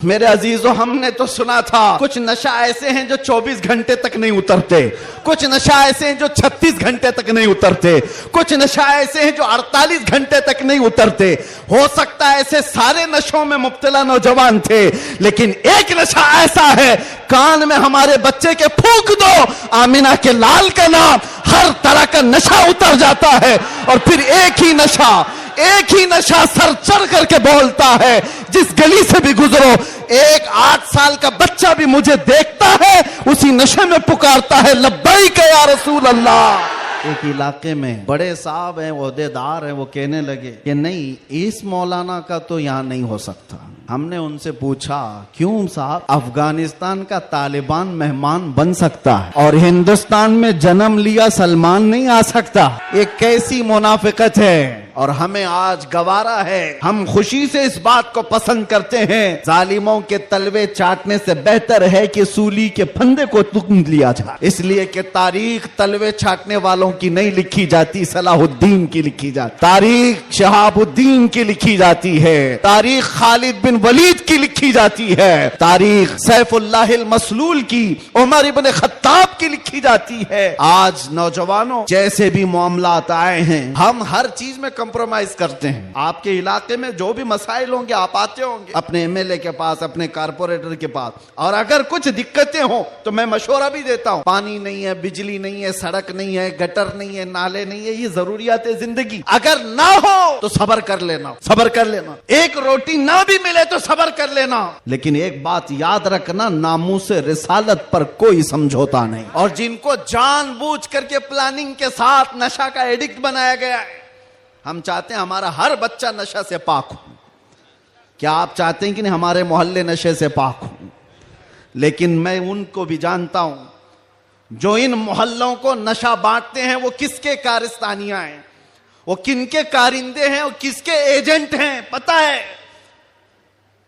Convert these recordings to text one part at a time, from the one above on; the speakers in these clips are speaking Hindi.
मेरे अजीजों, हमने तो सुना था कुछ नशा ऐसे हैं जो 24 घंटे तक नहीं उतरते, कुछ नशा ऐसे हैं जो 36 घंटे तक नहीं उतरते, कुछ नशा ऐसे हैं जो 48 घंटे तक नहीं उतरते। हो सकता है ऐसे सारे नशों में मुब्तला नौजवान थे, लेकिन एक नशा ऐसा है, कान में हमारे बच्चे के फूंक दो आमिना के लाल का नाम, हर तरह का नशा उतर जाता है। और फिर एक ही नशा सर चढ़ करके बोलता है, जिस गली से भी गुजरो एक 8 साल का बच्चा भी मुझे देखता है, उसी नशे में पुकारता है लब्बैक या रसूल अल्लाह। एक इलाके में बड़े साहब हैं, ओहदेदार हैं, वो कहने लगे कि नहीं, इस मौलाना का तो यहाँ नहीं हो सकता। हमने उनसे पूछा क्यों साहब? अफगानिस्तान का तालिबान मेहमान बन सकता है और हिंदुस्तान में जन्म लिया सलमान नहीं आ सकता। ये कैसी मुनाफिकत है। और हमें आज गवारा है, हम खुशी से इस बात को पसंद करते हैं, जालिमों के तलवे चाटने से बेहतर है कि सूली के फंदे को तुम लिया जाए। इसलिए कि तारीख तलवे चाटने वालों की नहीं लिखी जाती, सलाहुद्दीन की लिखी जाती, तारीख शहाबुद्दीन की लिखी जाती है, तारीख खालिद बिन वलीद की लिखी जाती है, तारीख सैफुल्लाहिल मसलूल की, उमर इब्न खत्ताब की लिखी जाती है। आज नौजवानों, जैसे भी मामलात आए हैं, हम हर चीज में कंप्रोमाइज करते हैं। आपके इलाके में जो भी मसाइल होंगे, आप आते होंगे अपने एमएलए के पास, अपने कारपोरेटर के पास, और अगर कुछ दिक्कतें हो तो मैं मशवरा भी देता हूं। पानी नहीं है, बिजली नहीं है, सड़क नहीं है, गटर नहीं है, नाले नहीं है, ये जरूरियात है जिंदगी। अगर ना हो तो सब्र कर लेना, सब्र कर लेना। एक रोटी ना भी मिले तो सब्र कर लेना, लेकिन एक बात याद रखना, नामूसे रिसालत पर कोई समझौता नहीं। और जिनको जानबूझ करके प्लानिंग के साथ नशा का एडिक्ट बनाया गया है, हम चाहते हैं हमारा हर बच्चा नशा से पाक हो। क्या आप चाहते हैं कि नहीं हमारे मोहल्ले नशे से पाक हो? लेकिन मैं उनको भी जानता हूं जो इन मोहल्लों को नशा बांटते हैं, वो किसके कारस्तानियां हैं, वो किनके कारिंदे हैं, वो किसके एजेंट हैं, पता है।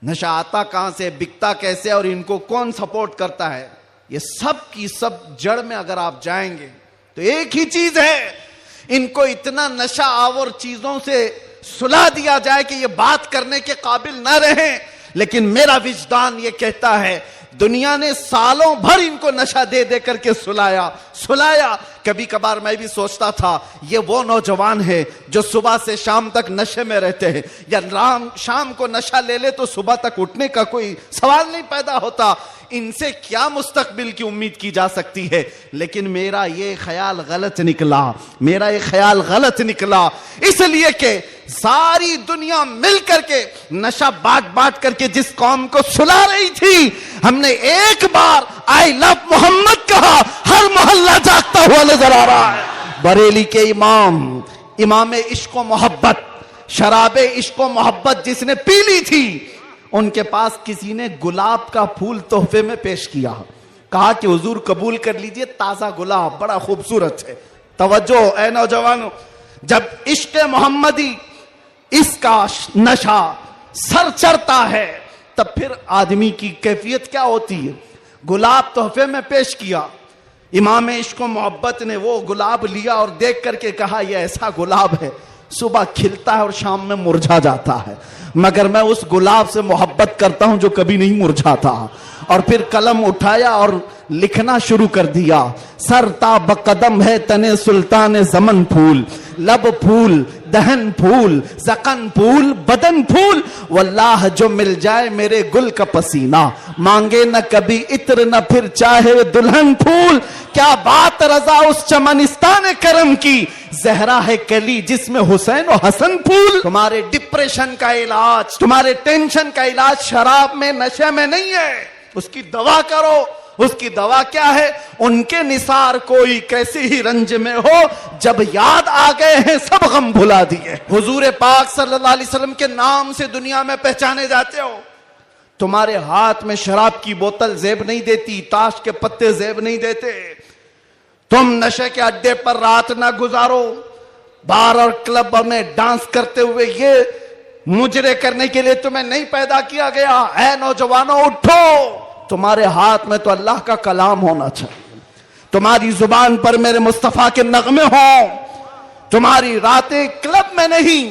नशा आता कहां से, बिकता कैसे, और इनको कौन सपोर्ट करता है, ये सब की सब जड़ में अगर आप जाएंगे तो एक ही चीज है, इनको इतना नशा आवर चीजों से सुला दिया जाए कि ये बात करने के काबिल ना रहे। लेकिन मेरा विजदान ये कहता है, दुनिया ने सालों भर इनको नशा दे दे करके सुलाया। कभी कभार मैं भी सोचता था ये वो नौजवान है जो सुबह से शाम तक नशे में रहते हैं, या शाम को नशा ले ले तो सुबह तक उठने का कोई सवाल नहीं पैदा होता, इनसे क्या मुस्तकबिल की उम्मीद की जा सकती है। लेकिन मेरा ये ख्याल गलत निकला, इसलिए कि सारी दुनिया मिल करके नशा बांट करके जिस कौम को सुला रही थी, हमने एक बार आई लव मोहम्मद कहा, हर मोहल्ला जागता हुआ नजर आ रहा है। बरेली के इमाम इश्क व मोहब्बत, शराबे इश्क व मोहब्बत जिसने पी ली थी, उनके पास किसी ने गुलाब का फूल तोहफे में पेश किया, कहा कि हुजूर कबूल कर लीजिए, ताजा गुलाब बड़ा खूबसूरत है। तवज्जो ऐ नौजवानों, जब इश्क मोहम्मदी इसका नशा सर चढ़ता है, तब फिर आदमी की कैफियत क्या होती है। गुलाब तोहफे में पेश किया, इमाम इश्क मोहब्बत ने वो गुलाब लिया और देख करके कहा, यह ऐसा गुलाब है, सुबह खिलता है और शाम में मुरझा जाता है, मगर मैं उस गुलाब से मोहब्बत करता हूं जो कभी नहीं मुरझाता। और फिर कलम उठाया और लिखना शुरू कर दिया, सरता बकदम है तने सुल्तान जमन फूल, लब फूल, दहन फूल, जकन फूल, बदन फूल, वल्लाह जो मिल जाए मेरे गुल का पसीना, मांगे न कभी इत्र न फिर चाहे दुल्हन फूल। क्या बात रजा उस चमनिस्तान करम की, जहरा है कली जिसमें हुसैन और हसन फूल। तुम्हारे डिप्रेशन का इलाज, तुम्हारे टेंशन का इलाज शराब में, नशे में नहीं है, उसकी दवा करो। उसकी दवा क्या है? उनके निसार कोई कैसी ही रंज में हो, जब याद आ गए हैं सब गम भुला दिए। हुजूर पाक सल्लल्लाहु अलैहि वसल्लम के नाम से दुनिया में पहचाने जाते हो, तुम्हारे हाथ में शराब की बोतल जेब नहीं देती, ताश के पत्ते जेब नहीं देते। तुम नशे के अड्डे पर रात ना गुजारो, बार और क्लब में डांस करते हुए, ये मुजरे करने के लिए तुम्हें नहीं पैदा किया गया। ऐ नौजवानों उठो, तुम्हारे हाथ में तो अल्लाह का कलाम होना चाहिए, तुम्हारी जुबान पर मेरे मुस्तफा के नगमे हो, तुम्हारी रातें क्लब में नहीं,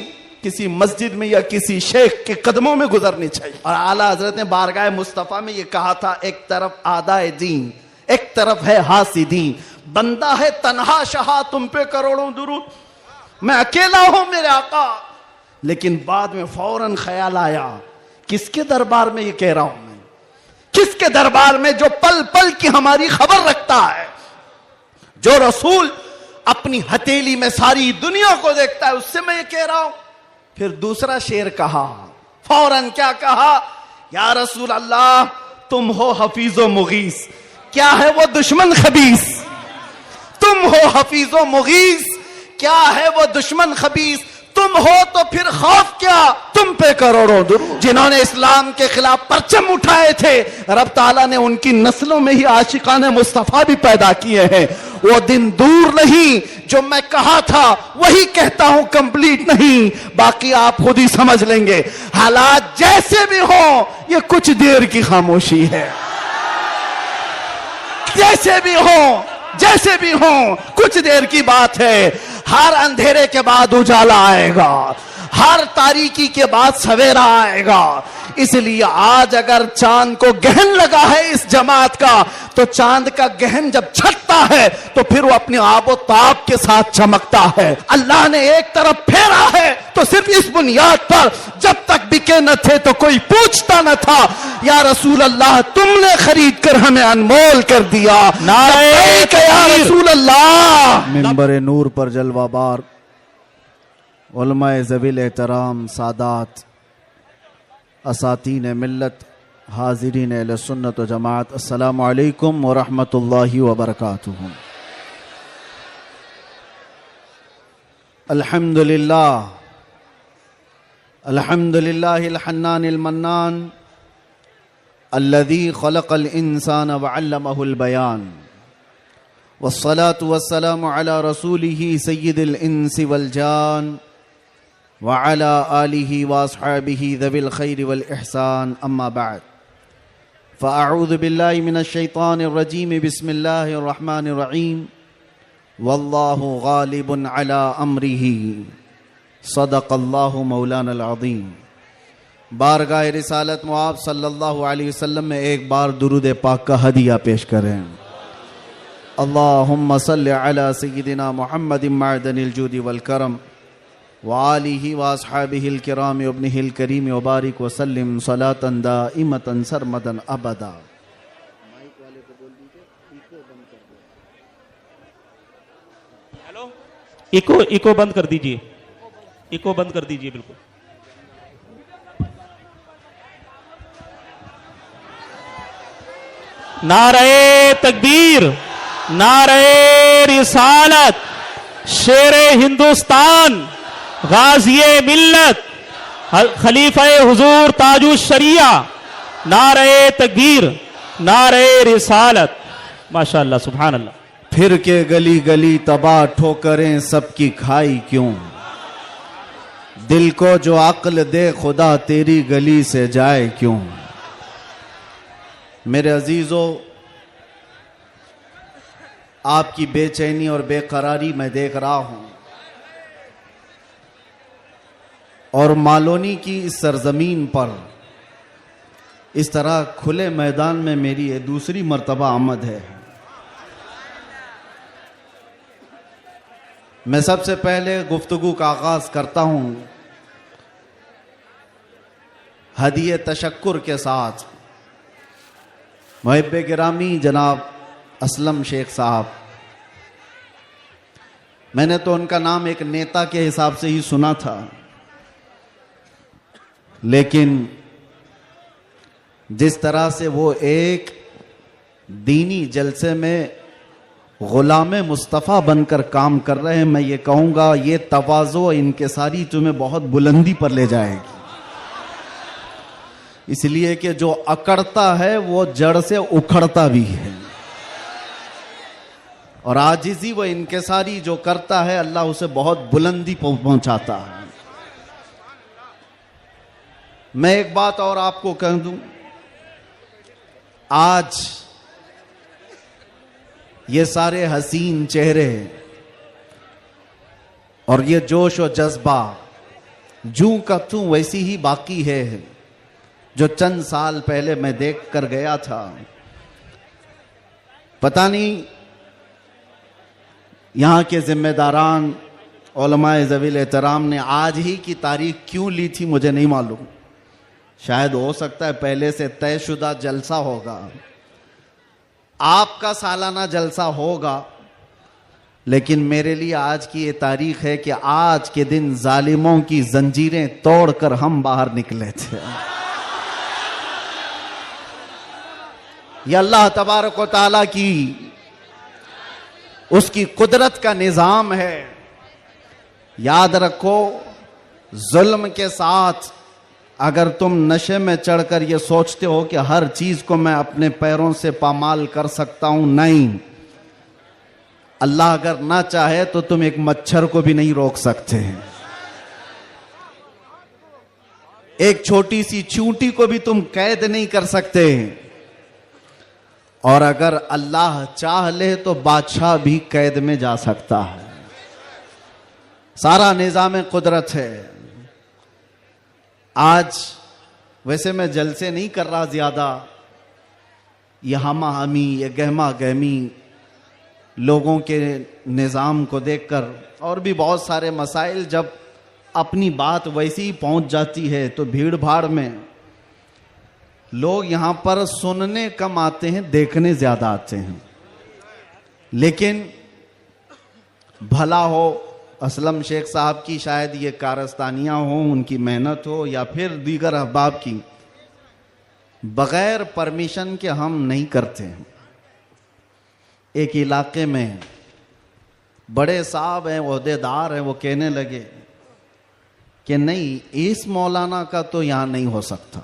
किसी मस्जिद में या किसी शेख के कदमों में गुजरनी चाहिए। और आला हजरत ने बारगाह मुस्तफा में ये कहा था, एक तरफ आदाए दीन, एक तरफ है हासिदीन, बंदा है तन्हा शहा, तुम पे करोड़ों दुरूद, मैं अकेला हूं मेरे आका। लेकिन बाद में फौरन ख्याल आया, किसके दरबार में ये कह रहा हूं मैं, किसके दरबार में जो पल पल की हमारी खबर रखता है, जो रसूल अपनी हथेली में सारी दुनिया को देखता है, उससे मैं ये कह रहा हूं। फिर दूसरा शेर कहा, फौरन क्या कहा, या रसूल अल्लाह तुम हो हफीजो मुगीस, क्या है वो दुश्मन खबीस, तुम हो हफीजो मुगीस, क्या है वो दुश्मन खबीस, तुम हो तो फिर खौफ क्या, तुम पे करोड़ों दुरूद। जिन्होंने इस्लाम के खिलाफ परचम उठाए थे, रब ताला ने उनकी नस्लों में ही आशिकाने मुस्तफा भी पैदा किए हैं। वो दिन दूर नहीं जो मैं कहा था वही कहता हूं, कंप्लीट नहीं, बाकी आप खुद ही समझ लेंगे। हालात जैसे भी हो, ये कुछ देर की खामोशी है। जैसे भी हो, जैसे भी हो, कुछ देर की बात है। हर अंधेरे के बाद उजाला आएगा, हर तारीकी के बाद सवेरा आएगा। इसलिए आज अगर चांद को गहन लगा है इस जमात का, तो चांद का गहन जब छटता है तो फिर वो अपने आबो ताब के साथ चमकता है। अल्लाह ने एक तरफ फेरा है तो सिर्फ इस बुनियाद पर, जब तक बिके न थे तो कोई पूछता न था, या रसूल अल्लाह तुमने खरीद कर हमें अनमोल कर दिया, नारे या रसूल अल्लाह। मिंबर नूर पर जलवाबार उलमाए ज़वील एहतराम सादात असातीन मिल्लत हाज़िरीन अहले सुन्नत व जमात, अस्सलामु अलैकुम व रहमतुल्लाहि व बरकातुहू। अल्हम्दुलिल्लाह अल्हम्दुलिल्लाहिल हन्नानिल मन्नान अल्लज़ी खलक़ल इंसान व अल्लमहुल बयान, वस्सलातु वस्सलामु अला रसूलिही सय्यिदिल इंसी वल जान व अला आलिही व अस्हाबिही ज़विल खैरि वल इहसान, अम्मा बाद, फ़अऊज़ु बिल्लाहि मिनश शैतानिर रजीम, बिस्मिल्लाहिर रहमानिर रहीम, वल्लाहु गालिबुन अला अम्रिही, सदक़ल्लाहु मौलानल अज़ीम। बारगाह रिसालत मुआब सल्लल्लाहु अलैहि वसल्लम में एक बार दुरूद पाक का हदिया पेश करें। अल्लाहुम्मा सल्लि अला सय्यिदिना मुहम्मदिन मअदनिल जूदि वल करम व आलिहि व अस्हाबिहिल किराम व इब्निहिल करीम व बारिक व सल्लिम सलातन दाइमतन सरमदन अबदा। हेलो, इको बंद कर दीजिए, इको बंद कर दीजिए बिल्कुल। नारे तकबीर, नारे रिसालत, शेरे हिंदुस्तान, गाज़िए मिल्लत, खलीफा हुजूर ताजु शरिया, नारे तकबीर, नारे रिसालत, माशाअल्लाह सुभान अल्लाह। फिर के गली गली तबाह ठोकरें सबकी खाई क्यों, दिल को जो अक्ल दे खुदा तेरी गली से जाए क्यों। मेरे अजीजों, आपकी बेचैनी और बेकरारी मैं देख रहा हूं, और मालोनी की इस सरजमीन पर इस तरह खुले मैदान में मेरी ये दूसरी मर्तबा आमद है। मैं सबसे पहले गुफ्तगू का आगाज करता हूं हदिये तशक्कुर के साथ मुहिब्बे गिरामी जनाब असलम शेख साहब। मैंने तो उनका नाम एक नेता के हिसाब से ही सुना था, लेकिन जिस तरह से वो एक दीनी जलसे में गुलाम मुस्तफ़ा बनकर काम कर रहे हैं, मैं ये कहूँगा ये तवाज़ो इनकिसारी तुम्हें बहुत बुलंदी पर ले जाएगी। इसलिए कि जो अकड़ता है वो जड़ से उखड़ता भी है, और आजिज़ी व इनकिसारी जो करता है अल्लाह उसे बहुत बुलंदी पहुंचाता है। मैं एक बात और आपको कह दूं, आज ये सारे हसीन चेहरे और ये जोश और जज्बा जूं का तू वैसी ही बाकी है जो चंद साल पहले मैं देख कर गया था। पता नहीं यहां के जिम्मेदारान उलमाए ज़वील एहतराम ने आज ही की तारीख क्यों ली थी मुझे नहीं मालूम। शायद हो सकता है पहले से तयशुदा जलसा होगा, आपका सालाना जलसा होगा, लेकिन मेरे लिए आज की ये तारीख है कि आज के दिन जालिमों की जंजीरें तोड़कर हम बाहर निकले थे। ये अल्लाह तबारक व तआला की उसकी कुदरत का निजाम है। याद रखो, जुल्म के साथ अगर तुम नशे में चढ़कर ये सोचते हो कि हर चीज को मैं अपने पैरों से पामाल कर सकता हूं, नहीं, अल्लाह अगर ना चाहे तो तुम एक मच्छर को भी नहीं रोक सकते हैं, एक छोटी सी चींटी को भी तुम कैद नहीं कर सकते। और अगर अल्लाह चाह ले तो बादशाह भी कैद में जा सकता है। सारा निजाम कुदरत है। आज वैसे मैं जलसे नहीं कर रहा ज्यादा, ये हमा हमी, ये गहमा गहमी लोगों के निज़ाम को देखकर और भी बहुत सारे मसाइल, जब अपनी बात वैसी ही पहुंच जाती है तो भीड़ भाड़ में लोग यहां पर सुनने कम आते हैं, देखने ज्यादा आते हैं। लेकिन भला हो असलम शेख साहब की शायद ये कारस्तानियां हो, उनकी मेहनत हो, या फिर दीगर अहबाब की, बगैर परमिशन के हम नहीं करते हैं। एक इलाके में बड़े साहब हैं, ओहदेदार हैं, वो कहने लगे कि नहीं, इस मौलाना का तो यहां नहीं हो सकता।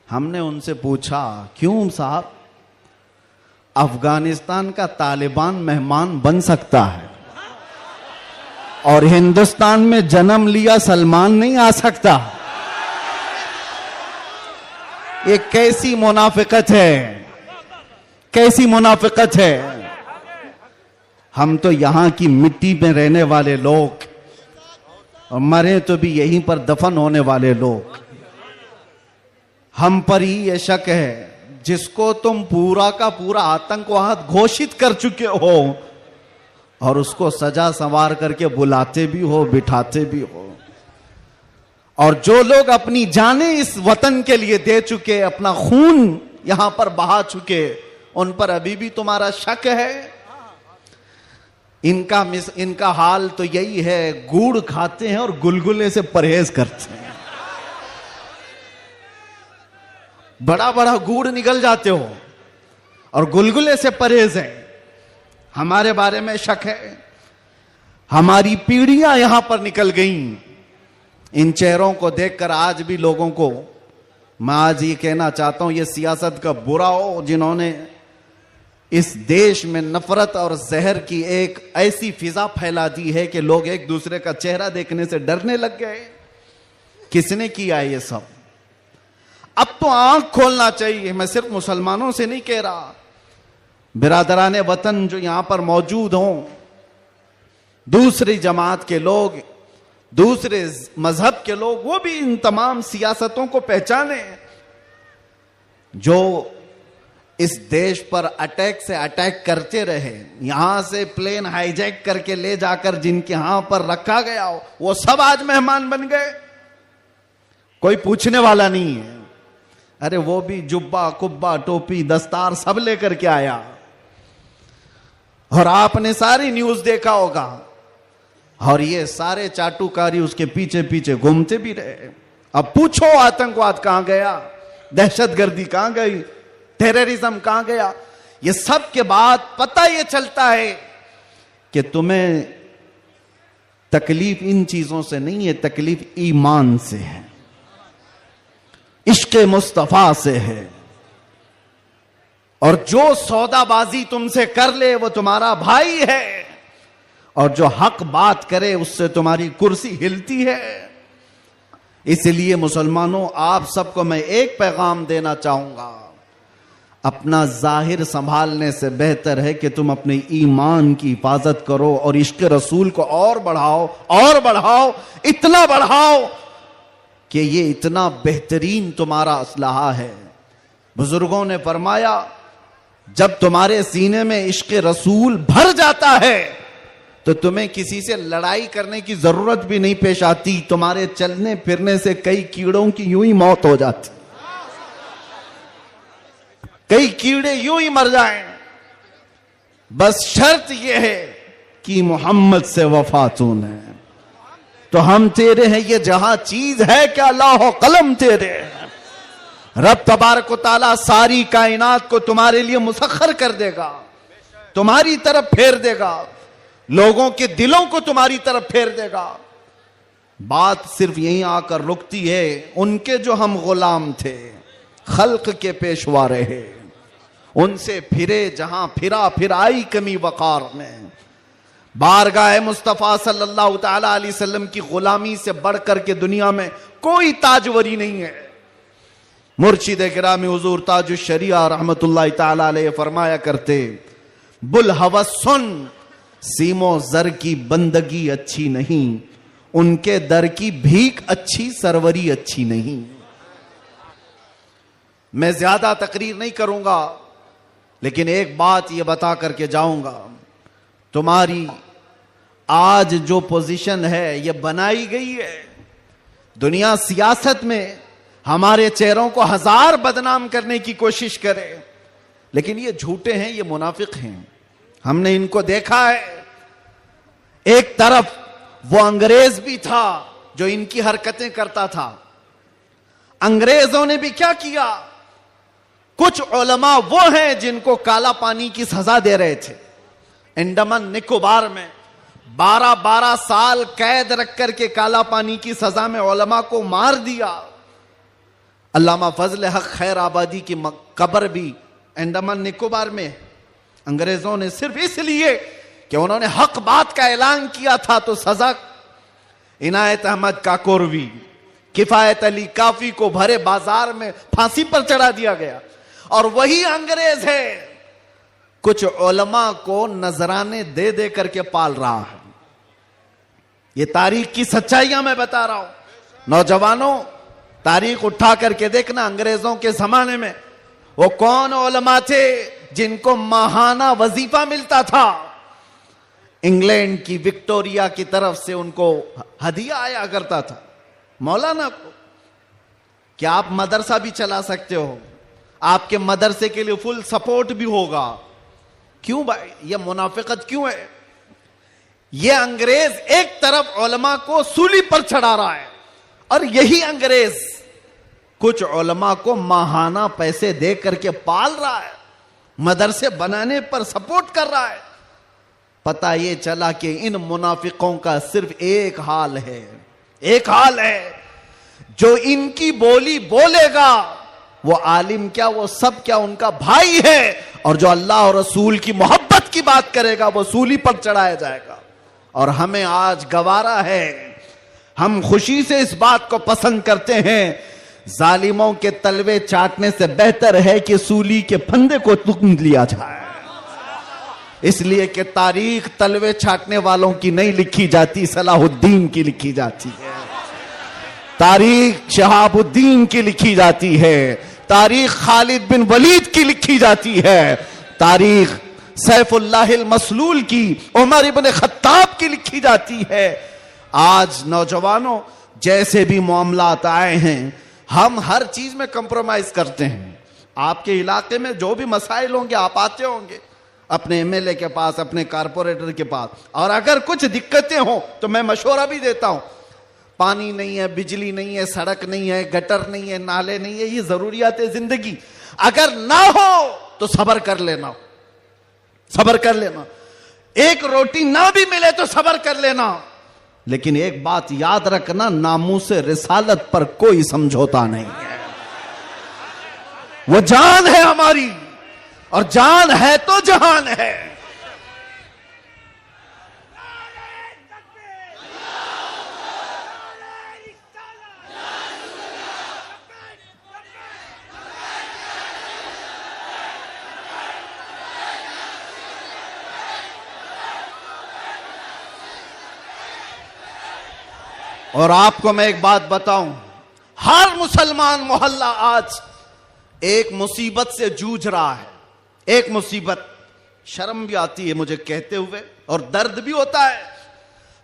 हमने उनसे पूछा क्यों साहब? अफगानिस्तान का तालिबान मेहमान बन सकता है और हिंदुस्तान में जन्म लिया सलमान नहीं आ सकता। ये कैसी मुनाफिकत है, कैसी मुनाफिकत है। हम तो यहां की मिट्टी में रहने वाले लोग और मरे तो भी यहीं पर दफन होने वाले लोग, हम पर ही ये शक है। जिसको तुम पूरा का पूरा आतंकवाद घोषित कर चुके हो और उसको सजा संवार करके बुलाते भी हो, बिठाते भी हो, और जो लोग अपनी जानें इस वतन के लिए दे चुके, अपना खून यहां पर बहा चुके, उन पर अभी भी तुम्हारा शक है। इनका हाल तो यही है, गुड़ खाते हैं और गुलगुले से परहेज करते हैं। बड़ा बड़ा गुड़ निकल जाते हो और गुलगुले से परहेज है। हमारे बारे में शक है। हमारी पीढ़ियां यहां पर निकल गईं। इन चेहरों को देखकर आज भी लोगों को मैं आज ये कहना चाहता हूं, ये सियासत का बुरा हो जिन्होंने इस देश में नफरत और जहर की एक ऐसी फिजा फैला दी है कि लोग एक दूसरे का चेहरा देखने से डरने लग गए। किसने किया ये सब? अब तो आंख खोलना चाहिए। मैं सिर्फ मुसलमानों से नहीं कह रहा, बिरादराने वतन जो यहां पर मौजूद हों, दूसरी जमात के लोग, दूसरे मजहब के लोग, वो भी इन तमाम सियासतों को पहचाने जो इस देश पर अटैक से अटैक करते रहे। यहां से प्लेन हाईजैक करके ले जाकर जिनके यहां पर रखा गया हो, वो सब आज मेहमान बन गए। कोई पूछने वाला नहीं है। अरे वो भी जुब्बा कुब्बा टोपी दस्तार सब लेकर के आया, और आपने सारी न्यूज देखा होगा, और ये सारे चाटुकारी उसके पीछे पीछे घूमते भी रहे। अब पूछो आतंकवाद कहां गया, दहशतगर्दी कहां गई, टेररिज्म कहां गया? ये सब के बाद पता ये चलता है कि तुम्हें तकलीफ इन चीजों से नहीं है, तकलीफ ईमान से है, इश्क़ मुस्तफा से है। और जो सौदाबाजी तुमसे कर ले वो तुम्हारा भाई है, और जो हक बात करे उससे तुम्हारी कुर्सी हिलती है। इसलिए मुसलमानों, आप सबको मैं एक पैगाम देना चाहूंगा, अपना जाहिर संभालने से बेहतर है कि तुम अपने ईमान की हिफाजत करो और इश्क रसूल को और बढ़ाओ, इतना बढ़ाओ कि ये इतना बेहतरीन तुम्हारा असलहा है। बुजुर्गों ने फरमाया, जब तुम्हारे सीने में इश्क रसूल भर जाता है तो तुम्हें किसी से लड़ाई करने की जरूरत भी नहीं पेश आती। तुम्हारे चलने फिरने से कई कीड़ों की यूं ही मौत हो जाती, कई कीड़े यूं ही मर जाएं। बस शर्त यह है कि मोहम्मद से वफा तूने, तो हम तेरे हैं। ये जहां चीज है क्या लाहो कलम तेरे हैं। रब तबारक व तआला सारी कायनात को तुम्हारे लिए मुसख्खर कर देगा, तुम्हारी तरफ फेर देगा, लोगों के दिलों को तुम्हारी तरफ फेर देगा। बात सिर्फ यहीं आकर रुकती है। उनके जो हम गुलाम थे, खल्क के पेशवा रहे, उनसे फिरे जहां फिर आई कमी वकार में। बारगाह मुस्तफा सल्लल्लाहु तआला अलैहि वसल्लम की गुलामी से बढ़कर के दुनिया में कोई ताजवरी नहीं है। मुर्शिद गिरामी हुजूर ताजुश शरिया रहमतुल्लाह तआला अलैहि फरमाया करते, बुल हवस सुन, सीमो जर की बंदगी अच्छी नहीं, उनके दर की भीख अच्छी, सरवरी अच्छी नहीं। मैं ज्यादा तकरीर नहीं करूंगा, लेकिन एक बात यह बता करके जाऊंगा, तुम्हारी आज जो पोजीशन है यह बनाई गई है। दुनिया सियासत में हमारे चेहरों को हजार बदनाम करने की कोशिश करे, लेकिन ये झूठे हैं, ये मुनाफिक हैं। हमने इनको देखा है। एक तरफ वो अंग्रेज भी था जो इनकी हरकतें करता था। अंग्रेजों ने भी क्या किया, कुछ उलमा वो हैं जिनको काला पानी की सजा दे रहे थे। अंडमान निकोबार में 12-12 साल कैद रख करके काला पानी की सजा में उलमा को मार दिया। अल्लामा फजल हक खैर आबादी की कब्र भी अंडमान निकोबार में। अंग्रेजों ने सिर्फ इसलिए कि उन्होंने हक बात का ऐलान किया था तो सजा। इनायत अहमद काकोरवी, किफायत अली काफी को भरे बाजार में फांसी पर चढ़ा दिया गया। और वही अंग्रेज है कुछ उलमा को नजराने दे दे करके पाल रहा है। ये तारीख की सच्चाइयां मैं बता रहा हूं। नौजवानों, तारीख उठा करके देखना, अंग्रेजों के जमाने में वो कौन उलमा थे जिनको माहाना वजीफा मिलता था। इंग्लैंड की विक्टोरिया की तरफ से उनको हदिया आया करता था मौलाना को। क्या आप मदरसा भी चला सकते हो, आपके मदरसे के लिए फुल सपोर्ट भी होगा। क्यों भाई, यह मुनाफिकत क्यों है? यह अंग्रेज एक तरफ उलमा को सूली पर चढ़ा रहा है और यही अंग्रेज कुछ उलमा को माहाना पैसे दे करके पाल रहा है, मदरसे बनाने पर सपोर्ट कर रहा है। पता ये चला कि इन मुनाफिकों का सिर्फ एक हाल है, एक हाल है, जो इनकी बोली बोलेगा वो आलिम क्या, वो सब क्या, उनका भाई है। और जो अल्लाह और रसूल की मोहब्बत की बात करेगा वो सूली पर चढ़ाया जाएगा। और हमें आज गवारा है, हम खुशी से इस बात को पसंद करते हैं, जालिमों के तलवे चाटने से बेहतर है कि सूली के फंदे को तुम लिया जाए। इसलिए कि तारीख तलवे छाटने वालों की नहीं लिखी जाती, सलाहुद्दीन की लिखी जाती है। तारीख शहाबुद्दीन की लिखी जाती है, तारीख खालिद बिन वलीद की लिखी जाती है, तारीख सैफुल्लाहिल मसलूल की, उमर इब्न खत्ताब की लिखी जाती है। आज नौजवानों, जैसे भी मामलात आए हैं, हम हर चीज में कंप्रोमाइज करते हैं। आपके इलाके में जो भी मसाइल होंगे आप आते होंगे अपने एमएलए के पास, अपने कारपोरेटर के पास, और अगर कुछ दिक्कतें हो तो मैं मशवरा भी देता हूं। पानी नहीं है, बिजली नहीं है, सड़क नहीं है, गटर नहीं है, नाले नहीं है, ये जरूरियात है जिंदगी। अगर ना हो तो सब्र कर लेना, सब्र कर लेना। एक रोटी ना भी मिले तो सब्र कर लेना, लेकिन एक बात याद रखना, नामूसे रिसालत पर कोई समझौता नहीं है। वो जान है हमारी, और जान है तो जहान है। और आपको मैं एक बात बताऊं, हर मुसलमान मोहल्ला आज एक मुसीबत से जूझ रहा है। एक मुसीबत, शर्म भी आती है मुझे कहते हुए और दर्द भी होता है।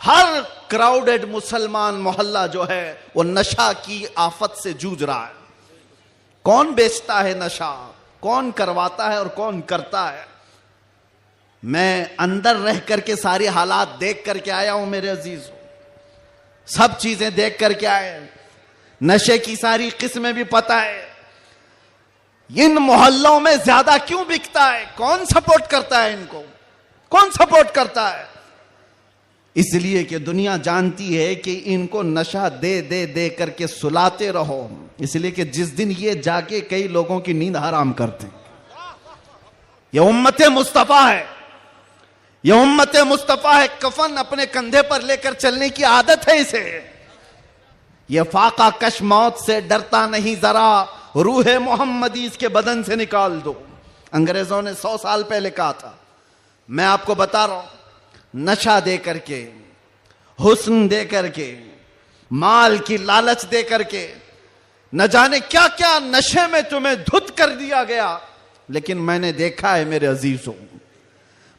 हर क्राउडेड मुसलमान मोहल्ला जो है वो नशा की आफत से जूझ रहा है। कौन बेचता है नशा, कौन करवाता है और कौन करता है। मैं अंदर रह करके सारे हालात देख करके आया हूं मेरे अजीजों, सब चीजें देख करके आए, नशे की सारी किस्में भी पता है। इन मोहल्लों में ज्यादा क्यों बिकता है, कौन सपोर्ट करता है इनको, कौन सपोर्ट करता है? इसलिए कि दुनिया जानती है कि इनको नशा दे दे दे करके सुलाते रहो, इसलिए कि जिस दिन ये जाके कई लोगों की नींद हराम करते हैं। ये उम्मत मुस्तफा है, ये उम्मत मुस्तफा है। कफन अपने कंधे पर लेकर चलने की आदत है इसे। ये फाका कश मौत से डरता नहीं जरा, रूह मोहम्मदी इसके बदन से निकाल दो। अंग्रेजों ने 100 साल पहले कहा था। मैं आपको बता रहा हूं, नशा दे करके, हुस्न दे करके, माल की लालच दे करके, न जाने क्या क्या नशे में तुम्हें धुत कर दिया गया। लेकिन मैंने देखा है मेरे अजीजों,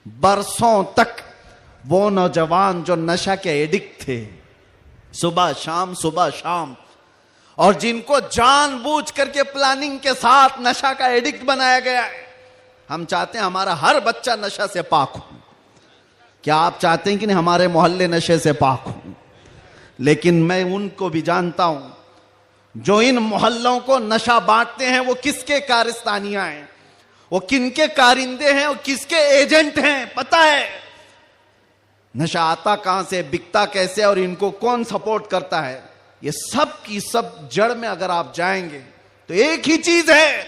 बरसों तक वो नौजवान जो नशा के एडिक्ट थे, सुबह शाम, और जिनको जानबूझ करके प्लानिंग के साथ नशा का एडिक्ट बनाया गया है। हम चाहते हैं हमारा हर बच्चा नशा से पाक हो। क्या आप चाहते हैं कि नहीं हमारे मोहल्ले नशे से पाक हो? लेकिन मैं उनको भी जानता हूं जो इन मोहल्लों को नशा बांटते हैं, वो किसके कारस्तानियां हैं, वो किनके कारिंदे हैं, वो किसके एजेंट हैं, पता है। नशा आता कहां से, बिकता कैसे और इनको कौन सपोर्ट करता है, ये सब की सब जड़ में अगर आप जाएंगे तो एक ही चीज है,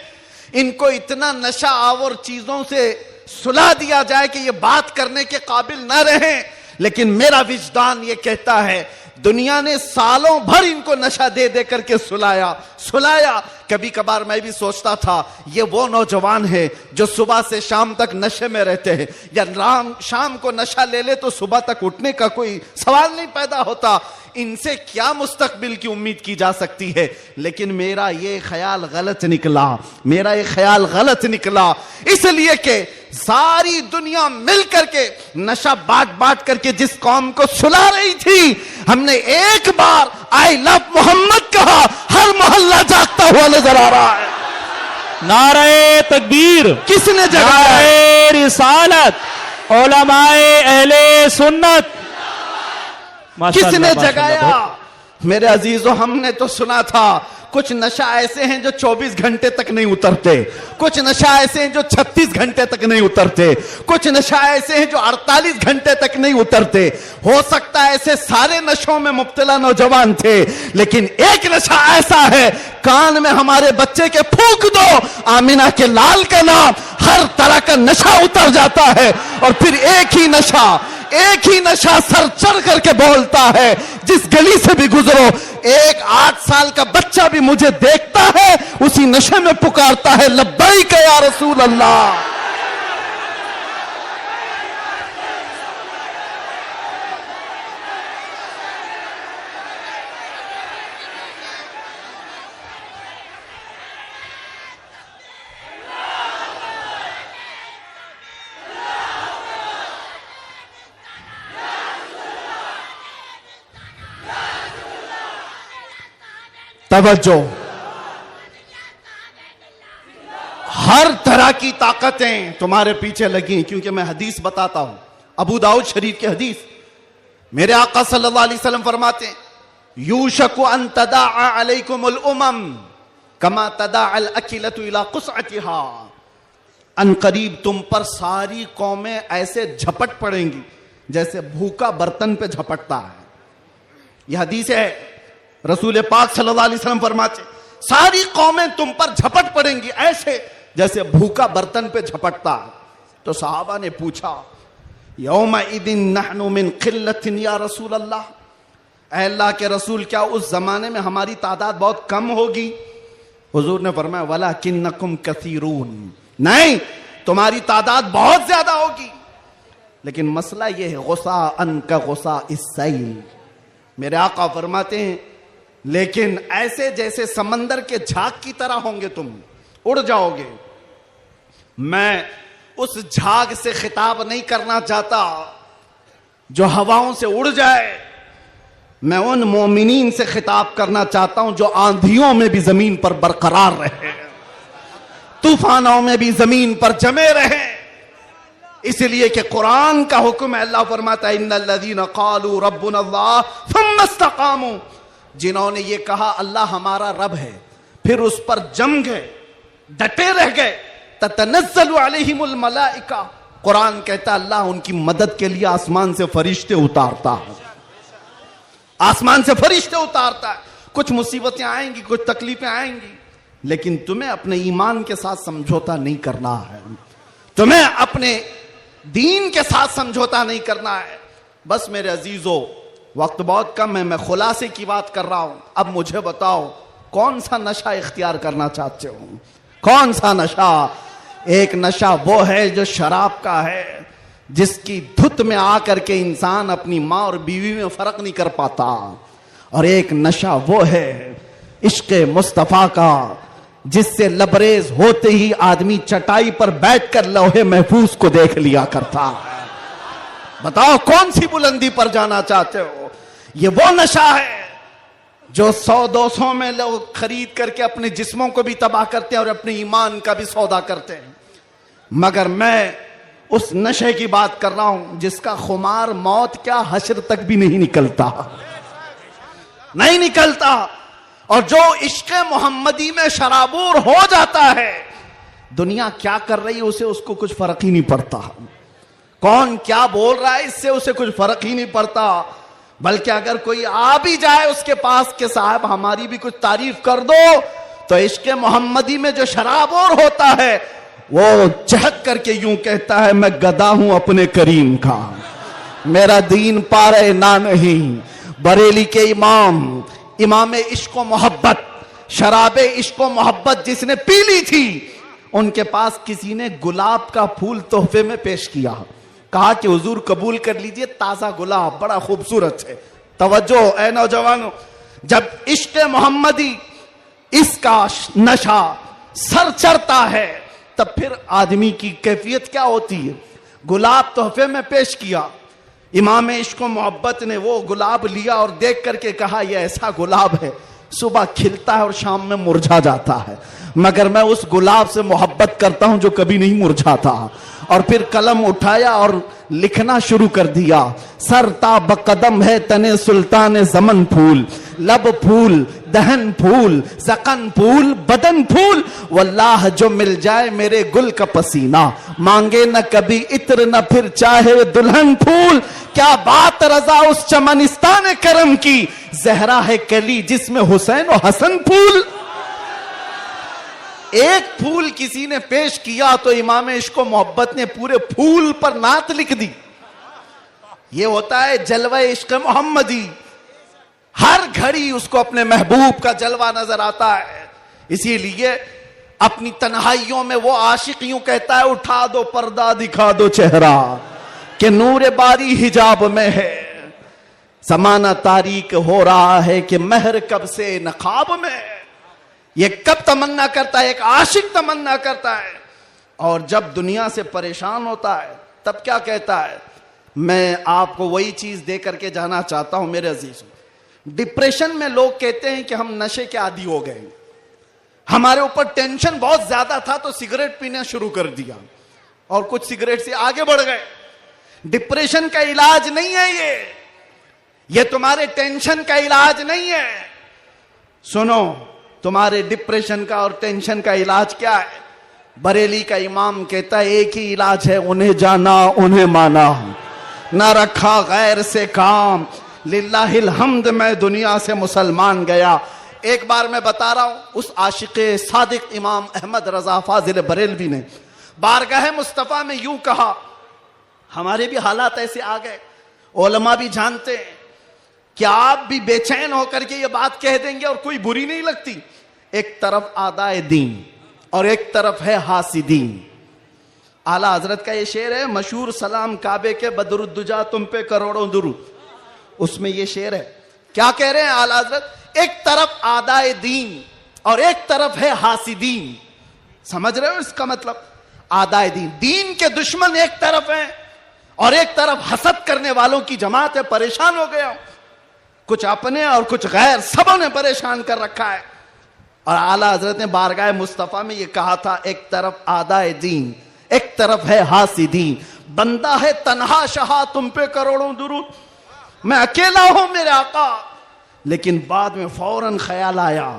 इनको इतना नशा आवर चीजों से सुला दिया जाए कि ये बात करने के काबिल ना रहे। लेकिन मेरा विजदान ये कहता है, दुनिया ने सालों भर इनको नशा दे दे करके सुलाया। कभी कभार मैं भी सोचता था ये वो नौजवान है जो सुबह से शाम तक नशे में रहते हैं, या शाम को नशा ले ले तो सुबह तक उठने का कोई सवाल नहीं पैदा होता। इनसे क्या मुस्तकबिल की उम्मीद की जा सकती है। लेकिन मेरा ये ख्याल गलत निकला, इसलिए कि सारी दुनिया मिल करके नशा बांट करके जिस कौम को सुला रही थी, हमने एक बार आई लव मोहम्मद कहा, हर मोहल्ला जागता हुआ नजर आ रहा है। नारे तकबीर किसने जगाया? नारे रिसालत, उलमाए अहले सुन्नत, किसने जगाया? मेरे अजीजों, हमने तो सुना था कुछ नशा ऐसे हैं जो 24 घंटे तक नहीं उतरते, कुछ नशा ऐसे हैं जो 36 घंटे तक नहीं उतरते, कुछ नशा ऐसे हैं जो 48 घंटे तक नहीं उतरते। हो सकता है ऐसे सारे नशों में मुब्तला नौजवान थे, लेकिन एक नशा ऐसा है, कान में हमारे बच्चे के फूंक दो आमिना के लाल का नाम, हर तरह का नशा उतर जाता है। और फिर एक ही नशा सर चढ़ करके बोलता है, जिस गली से भी गुजरो, एक 8 साल का बच्चा भी मुझे देखता है, उसी नशे में पुकारता है, लब्बैक या रसूल अल्लाह। तवज्जो, हर तरह की ताकतें तुम्हारे पीछे लगी, क्योंकि मैं हदीस बताता हूं, अबू दाऊद शरीफ की हदीस। मेरे आका सल्लल्लाहु अलैहि वसल्लम फरमाते हैं, यूशकु अन तदाअ अलैकुमुल उमम कमा तदाअल अकिलतु इला कुसअतिहा। अन करीब तुम पर सारी कौमें ऐसे झपट पड़ेंगी जैसे भूखा बर्तन पे झपटता है। यह हदीस है, रसूल पाक सल्लल्लाहु अलैहि वसल्लम फरमाते, सारी कौमें तुम पर झपट पड़ेंगी ऐसे जैसे भूखा बर्तन पे झपटता है। तो सहाबा ने पूछा, यौमा इदिन नहनु मिन किल्लतिन या रसूल अल्लाह, ऐ अल्लाह के रसूल, क्या उस जमाने में हमारी तादाद बहुत कम होगी? हुजूर ने फरमाया, वलाकिन्नकुम कसीरून, नहीं, तुम्हारी तादाद बहुत ज्यादा होगी। लेकिन मसला यह है, गुस्सा अन का गुस्सा इस सैल, मेरे आका फरमाते हैं लेकिन ऐसे जैसे समंदर के झाग की तरह होंगे तुम, उड़ जाओगे। मैं उस झाग से खिताब नहीं करना चाहता जो हवाओं से उड़ जाए, मैं उन मोमिनीन से खिताब करना चाहता हूं जो आंधियों में भी जमीन पर बरकरार रहे, तूफानों में भी जमीन पर जमे रहे। इसलिए कि कुरान का हुक्म है, अल्लाह फरमाता है इन्नल्लज़ीना क़ालू रब्बुनल्लाह सुम्मा इस्तक़ामू, जिन्होंने ये कहा अल्लाह हमारा रब है, फिर उस पर जम गए, डटे रह गए, ततनज़्ज़लु अलैहिमुल मलाइका, कुरान कहता है अल्लाह उनकी मदद के लिए आसमान से फरिश्ते उतारता है, आसमान से फरिश्ते उतारता है। कुछ मुसीबतें आएंगी, कुछ तकलीफें आएंगी, लेकिन तुम्हें अपने ईमान के साथ समझौता नहीं करना है, तुम्हें अपने दीन के साथ समझौता नहीं करना है। बस मेरे अजीजों, वक्त बहुत कम है, मैं खुलासे की बात कर रहा हूं। अब मुझे बताओ कौन सा नशा इख्तियार करना चाहते हो? कौन सा नशा? एक नशा वो है जो शराब का है, जिसकी धुत में आकर के इंसान अपनी माँ और बीवी में फर्क नहीं कर पाता, और एक नशा वो है इश्क़े मुस्तफ़ा का, जिससे लबरेज होते ही आदमी चटाई पर बैठकर लौहे महफूज को देख लिया करता है। बताओ कौन सी बुलंदी पर जाना चाहते हो? ये वो नशा है जो 100-200 में लोग खरीद करके अपने जिस्मों को भी तबाह करते हैं और अपने ईमान का भी सौदा करते हैं। मगर मैं उस नशे की बात कर रहा हूं जिसका खुमार मौत क्या हश्र तक भी नहीं निकलता, नहीं निकलता। और जो इश्क़े मोहम्मदी में शराबूर हो जाता है, दुनिया क्या कर रही है उसे उसको कुछ फर्क ही नहीं पड़ता, कौन क्या बोल रहा है इससे उसे कुछ फर्क ही नहीं पड़ता। बल्कि अगर कोई आ भी जाए उसके पास के साहब हमारी भी कुछ तारीफ कर दो, तो इश्क़े मोहम्मदी में जो शराबूर होता है वो चहक करके यूं कहता है मैं गदा हूं अपने करीम का, मेरा दीन पारे ना नहीं। बरेली के इमाम इश्क़ो मोहब्बत, शराबे इश्क़ो मोहब्बत जिसने पी ली थी, उनके पास किसी ने गुलाब का फूल तोहफे में पेश किया, कहा कि हुजूर कबूल कर लीजिए, ताजा गुलाब बड़ा खूबसूरत है। तवज्जो ऐ नौजवानों, जब इश्क़े मोहम्मदी इसका नशा सर चढ़ता है तब फिर आदमी की कैफियत क्या होती है। गुलाब तोहफे में पेश किया, इमाम इश्क़ो मोहब्बत ने वो गुलाब लिया और देख करके कहा यह ऐसा गुलाब है सुबह खिलता है और शाम में मुरझा जाता है, मगर मैं उस गुलाब से मोहब्बत करता हूं जो कभी नहीं मुरझाता। और फिर कलम उठाया और लिखना शुरू कर दिया, सरता बकदम है तने सुल्तान ज़मन फूल, लब फूल दहन फूल ज़क़न फूल बदन फूल, वल्लाह जो मिल जाए मेरे गुल का पसीना, मांगे न कभी इत्र न फिर चाहे दुल्हन फूल। क्या बात रजा उस चमनिस्तान करम की, जहरा है कली जिसमें हुसैन और हसन फूल। एक फूल किसी ने पेश किया तो इमाम इश्क़ो मोहब्बत ने पूरे फूल पर नात लिख दी। ये होता है जलवा इश्क़ मोहम्मदी, हर घड़ी उसको अपने महबूब का जलवा नजर आता है। इसीलिए अपनी तन्हाइयों में वो आशिक यूं कहता है उठा दो पर्दा दिखा दो चेहरा, कि नूर बारी हिजाब में है, समाना तारीक हो रहा है कि महर कब से नकाब में। ये कब तमन्ना करता है, एक आशिक तमन्ना करता है, और जब दुनिया से परेशान होता है तब क्या कहता है, मैं आपको वही चीज दे करके जाना चाहता हूं मेरे अजीजों। डिप्रेशन में लोग कहते हैं कि हम नशे के आदी हो गए, हमारे ऊपर टेंशन बहुत ज्यादा था तो सिगरेट पीना शुरू कर दिया और कुछ सिगरेट से आगे बढ़ गए। डिप्रेशन का इलाज नहीं है ये तुम्हारे टेंशन का इलाज नहीं है। सुनो, तुम्हारे डिप्रेशन का और टेंशन का इलाज क्या है? बरेली का इमाम कहता है एक ही इलाज है, उन्हें जाना उन्हें माना, ना रखा गैर से काम, लिल्लाहिल हम्द मैं दुनिया से मुसलमान गया। एक बार मैं बता रहा हूं, उस आशिक़े सादिक इमाम अहमद रजा फाजिल बरेलवी ने बारगाह मुस्तफ़ा में यूं कहा, हमारे भी हालात ऐसे आ गए, उलमा भी जानते हैं कि आप भी बेचैन होकर के ये बात कह देंगे और कोई बुरी नहीं लगती। एक तरफ आदाए दीन और एक तरफ है हासिदीन। आला हजरत का ये शेर है मशहूर, सलाम काबे के बदरुद्दुजा तुम पे करोड़ों दुरूद। उसमें ये शेर है, क्या कह रहे हैं आला हजरत? एक तरफ आदाए दीन और एक तरफ है हासिदीन। समझ रहे हो इसका मतलब? आदाए दीन, दीन के दुश्मन एक तरफ हैं और एक तरफ हसद करने वालों की जमात है। परेशान हो गया, कुछ अपने और कुछ गैर, सबों ने परेशान कर रखा है। और आला हजरत ने बारगाह मुस्तफा में ये कहा था, एक तरफ आदाए दीन, एक तरफ है हासिदीन। बंदा है तन्हा शहा, तुम पे करोड़ों दुरूद, मैं अकेला हूं मेरे आका। लेकिन बाद में फौरन ख्याल आया,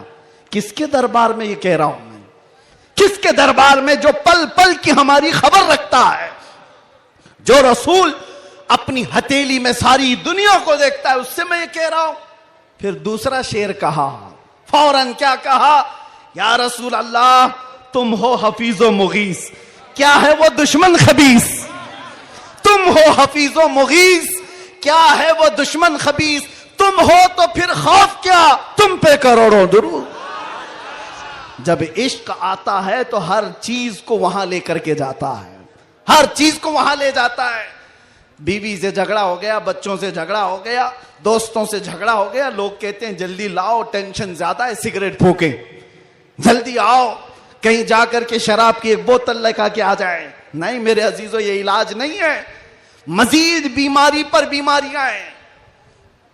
किसके दरबार में ये कह रहा हूं मैं? किसके दरबार में जो पल पल की हमारी खबर रखता है, जो रसूल अपनी हथेली में सारी दुनिया को देखता है, उससे मैं ये कह रहा हूं। फिर दूसरा शेर कहा, फौरन क्या कहा? या रसूल अल्लाह, तुम हो हफीजो मुगीस, क्या है वो दुश्मन खबीस? तुम हो हफीजो मुगीस, क्या है वो दुश्मन खबीस? तुम हो तो फिर खौफ क्या, तुम पे करोड़ों दुरूद। जब इश्क आता है तो हर चीज को वहां लेकर के जाता है, हर चीज को वहां ले जाता है। बीवी से झगड़ा हो गया, बच्चों से झगड़ा हो गया, दोस्तों से झगड़ा हो गया, लोग कहते हैं जल्दी लाओ, टेंशन ज्यादा है, सिगरेट फूके, जल्दी आओ, कहीं जाकर के शराब की एक बोतल लेकर के आ जाए। नहीं मेरे अजीजों, ये इलाज नहीं है, मजीद बीमारी पर बीमारियां हैं।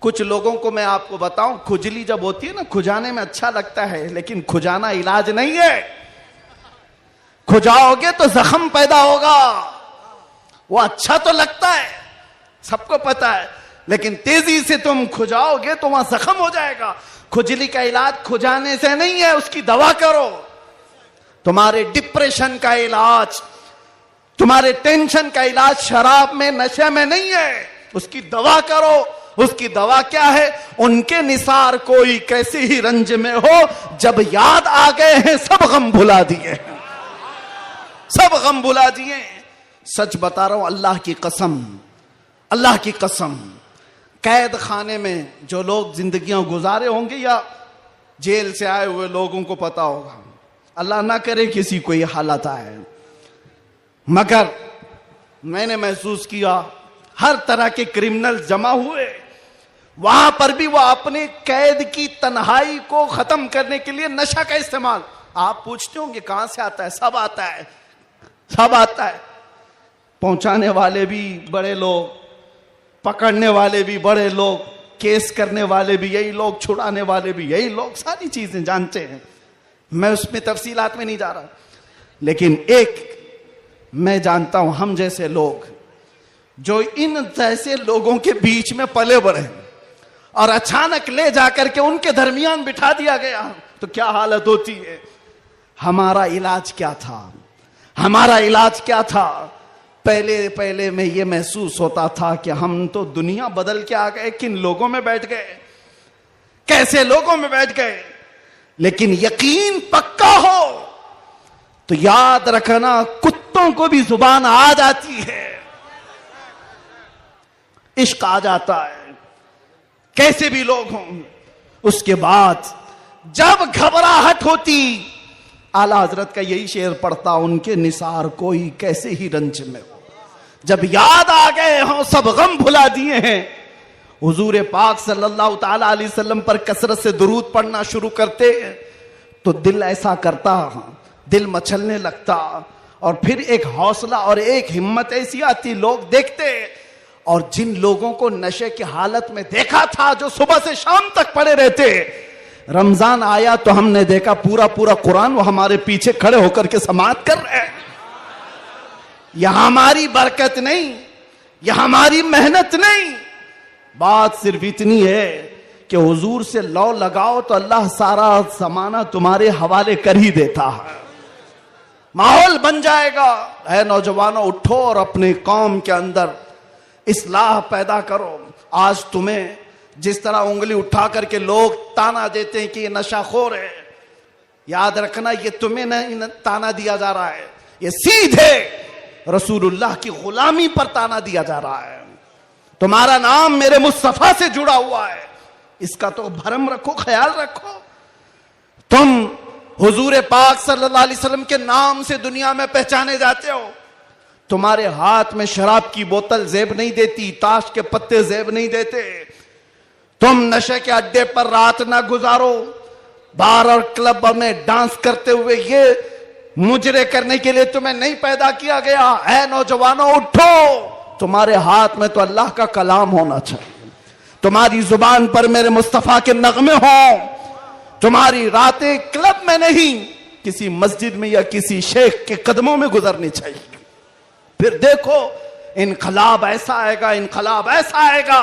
कुछ लोगों को मैं आपको बताऊं, खुजली जब होती है ना, खुजाने में अच्छा लगता है, लेकिन खुजाना इलाज नहीं है। खुजाओगे तो जख्म पैदा होगा। वो अच्छा तो लगता है, सबको पता है, लेकिन तेजी से तुम खुजाओगे तो वहां जख्म हो जाएगा। खुजली का इलाज खुजाने से नहीं है, उसकी दवा करो। तुम्हारे डिप्रेशन का इलाज, तुम्हारे टेंशन का इलाज शराब में, नशे में नहीं है, उसकी दवा करो। उसकी दवा क्या है? उनके निसार कोई कैसे ही रंज में हो, जब याद आ गए हैं सब गम भुला दिए, सब गम भुला दिए। सच बता रहा हूं, अल्लाह की कसम, अल्लाह की कसम, कैद खाने में जो लोग जिंदगियां गुजारे होंगे या जेल से आए हुए लोगों को पता होगा, अल्लाह ना करे किसी को ये हालत आए, मगर मैंने महसूस किया हर तरह के क्रिमिनल जमा हुए, वहां पर भी वो अपने कैद की तन्हाई को खत्म करने के लिए नशा का इस्तेमाल। आप पूछते होंगे कहां से आता है? सब आता है, सब आता है। पहुंचाने वाले भी बड़े लोग, पकड़ने वाले भी बड़े लोग, केस करने वाले भी यही लोग, छुड़ाने वाले भी यही लोग, सारी चीजें जानते हैं। मैं उसमें तफसीलात में नहीं जा रहा, लेकिन एक मैं जानता हूं, हम जैसे लोग जो इन जैसे लोगों के बीच में पले बढ़े और अचानक ले जाकर के उनके दरमियान बिठा दिया गया, तो क्या हालत होती है। हमारा इलाज क्या था? हमारा इलाज क्या था? पहले पहले में यह महसूस होता था कि हम तो दुनिया बदल के आ गए, किन लोगों में बैठ गए, कैसे लोगों में बैठ गए। लेकिन यकीन पक्का हो तो याद रखना, कुत्तों को भी जुबान आ जाती है, इश्क आ जाता है, कैसे भी लोग हों। उसके बाद जब घबराहट होती, आला हजरत का यही शेर पढ़ता, उनके निसार कोई कैसे ही रंज में हो, जब याद आ गए हों सब गम भुला दिए हैं। हुजूर पाक सल्लल्लाहु ताला अलैहि वसल्लम पर कसरत से दुरूद पढ़ना शुरू करते तो दिल ऐसा करता, दिल मचलने लगता, और फिर एक हौसला और एक हिम्मत ऐसी आती, लोग देखते। और जिन लोगों को नशे की हालत में देखा था, जो सुबह से शाम तक पड़े रहते, रमजान आया तो हमने देखा पूरा पूरा कुरान वो हमारे पीछे खड़े होकर के समाअत कर रहे हैं। यह हमारी बरकत नहीं, यह हमारी मेहनत नहीं, बात सिर्फ इतनी है कि हुजूर से लौ लगाओ तो अल्लाह सारा जमाना तुम्हारे हवाले कर ही देता है, माहौल बन जाएगा। है नौजवानों, उठो और अपने कौम के अंदर इस्लाह पैदा करो। आज तुम्हें जिस तरह उंगली उठा करके लोग ताना देते हैं कि ये नशाखोर है, याद रखना ये तुम्हें नहीं ताना दिया जा रहा है, ये सीधे रसूलुल्लाह की गुलामी पर ताना दिया जा रहा है। तुम्हारा नाम मेरे मुस्तफा से जुड़ा हुआ है, इसका तो भरम रखो, ख्याल रखो। तुम हुजूर पाक सल्लल्लाहु अलैहि वसल्लम के नाम से दुनिया में पहचाने जाते हो। तुम्हारे हाथ में शराब की बोतल जेब नहीं देती, ताश के पत्ते जेब नहीं देते। तुम नशे के अड्डे पर रात ना गुजारो, बार और क्लब में डांस करते हुए ये मुजरे करने के लिए तुम्हें नहीं पैदा किया गया। ऐ नौजवानों उठो, तुम्हारे हाथ में तो अल्लाह का कलाम होना चाहिए, तुम्हारी जुबान पर मेरे मुस्तफा के नगमे हों, तुम्हारी रातें क्लब में नहीं किसी मस्जिद में या किसी शेख के कदमों में गुजरनी चाहिए। फिर देखो इनकलाब ऐसा आएगा, इनकलाब ऐसा आएगा।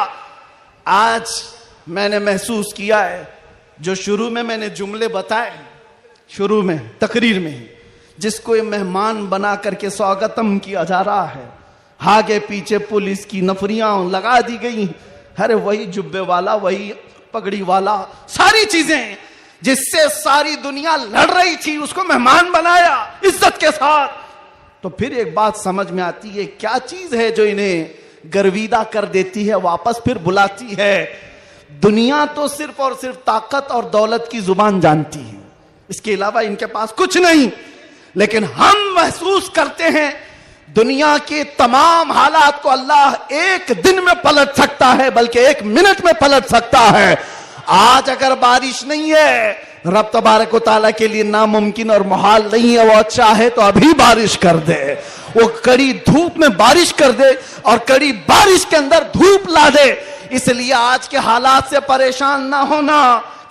आज मैंने महसूस किया है, जो शुरू में मैंने जुमले बताए, शुरू में तकरीर में, जिसको ये मेहमान बना करके स्वागतम किया जा रहा है, आगे पीछे पुलिस की नफरियां लगा दी गई। अरे वही जुब्बे वाला, वही पगड़ी वाला, सारी चीजें जिससे सारी दुनिया लड़ रही थी, उसको मेहमान बनाया इज्जत के साथ। तो फिर एक बात समझ में आती है, क्या चीज है जो इन्हें गर्विदा कर देती है, वापस फिर बुलाती है। दुनिया तो सिर्फ और सिर्फ ताकत और दौलत की जुबान जानती है, इसके अलावा इनके पास कुछ नहीं। लेकिन हम महसूस करते हैं दुनिया के तमाम हालात को अल्लाह एक दिन में पलट सकता है, बल्कि एक मिनट में पलट सकता है। आज अगर बारिश नहीं है, रब तबारक व तआला के लिए नामुमकिन और मुहाल नहीं है। वो चाहे तो अभी बारिश कर दे, वो कड़ी धूप में बारिश कर दे और कड़ी बारिश के अंदर धूप ला दे। इसलिए आज के हालात से परेशान ना होना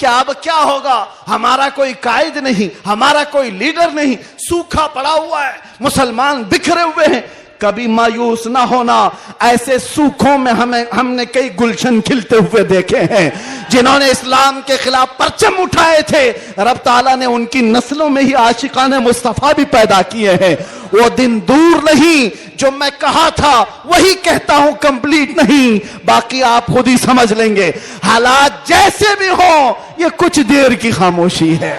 कि अब क्या होगा, हमारा कोई कायद नहीं, हमारा कोई लीडर नहीं, सूखा पड़ा हुआ है, मुसलमान बिखरे हुए हैं। कभी मायूस ना होना, ऐसे सूखों में हमने कई गुलशन खिलते हुए देखे हैं। जिन्होंने इस्लाम के खिलाफ परचम उठाए थे, रब ताला ने उनकी नस्लों में ही आशिकाने मुस्तफा भी पैदा किए हैं। वो दिन दूर नहीं, जो मैं कहा था वही कहता हूं, कंप्लीट नहीं, बाकी आप खुद ही समझ लेंगे। हालात जैसे भी हो, ये कुछ देर की खामोशी है।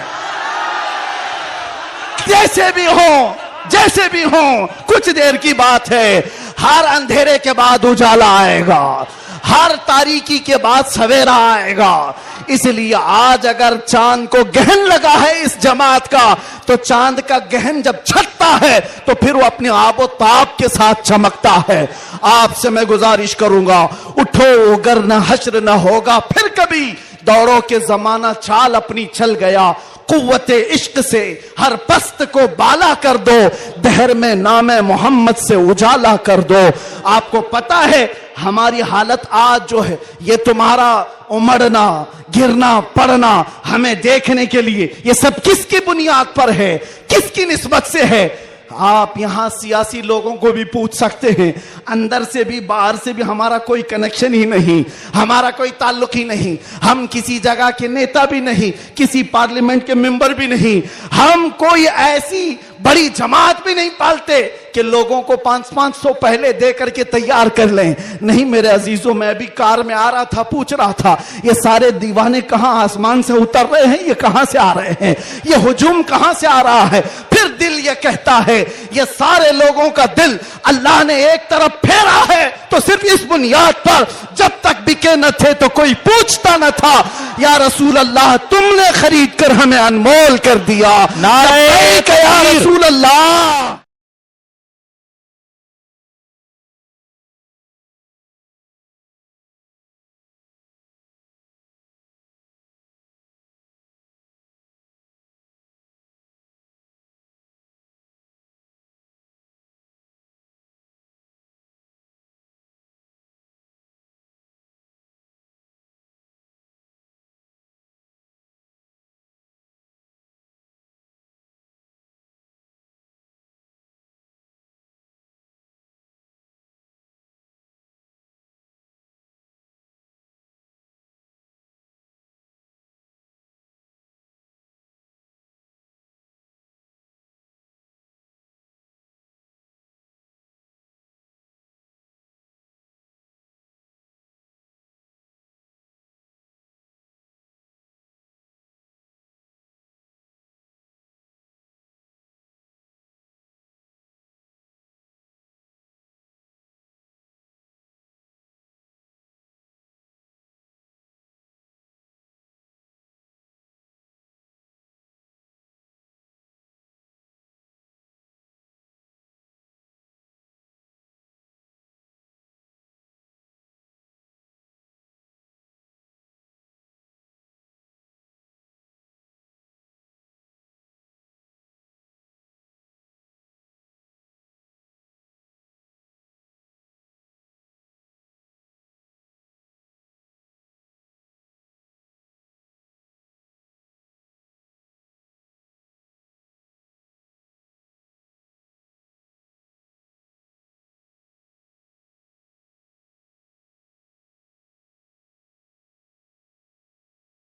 जैसे भी हो, जैसे भी हो, कुछ देर की बात है। हर अंधेरे के बाद उजाला आएगा, हर तारीकी के बाद सवेरा आएगा। इसलिए आज अगर चांद को गहन लगा है इस जमात का, तो चांद का गहन जब छटता है तो फिर वो अपने आबो ताब के साथ चमकता है। आपसे मैं गुजारिश करूंगा, उठो, अगर न हश्र न होगा फिर कभी, दौड़ो के जमाना चाल अपनी चल गया। कुव्वते इश्क से हर पस्त को बाला कर दो, दहर में नामे मोहम्मद से उजाला कर दो। आपको पता है हमारी हालत आज जो है, ये तुम्हारा उमड़ना, गिरना, पड़ना हमें देखने के लिए, ये सब किसकी बुनियाद पर है, किसकी निस्बत से है? आप यहां सियासी लोगों को भी पूछ सकते हैं, अंदर से भी बाहर से भी हमारा कोई कनेक्शन ही नहीं, हमारा कोई ताल्लुक ही नहीं। हम किसी जगह के नेता भी नहीं, किसी पार्लियामेंट के मेंबर भी नहीं, हम कोई ऐसी बड़ी जमात भी नहीं पालते कि लोगों को 500 पहले दे करके तैयार कर लें। नहीं मेरे अजीजों, मैं भी कार में आ रहा था, पूछ रहा था ये सारे दीवाने कहां आसमान से उतर रहे हैं, ये कहां से आ रहे हैं, ये हुजूम कहां से आ रहा है? फिर दिल ये कहता है ये सारे लोगों का दिल अल्लाह ने एक तरफ फेरा है, तो सिर्फ इस बुनियाद पर, जब तक बिके न थे तो कोई पूछता न था, या रसूल अल्लाह तुमने खरीद कर हमें अनमोल कर दिया। नारे या रसूल अल्लाह।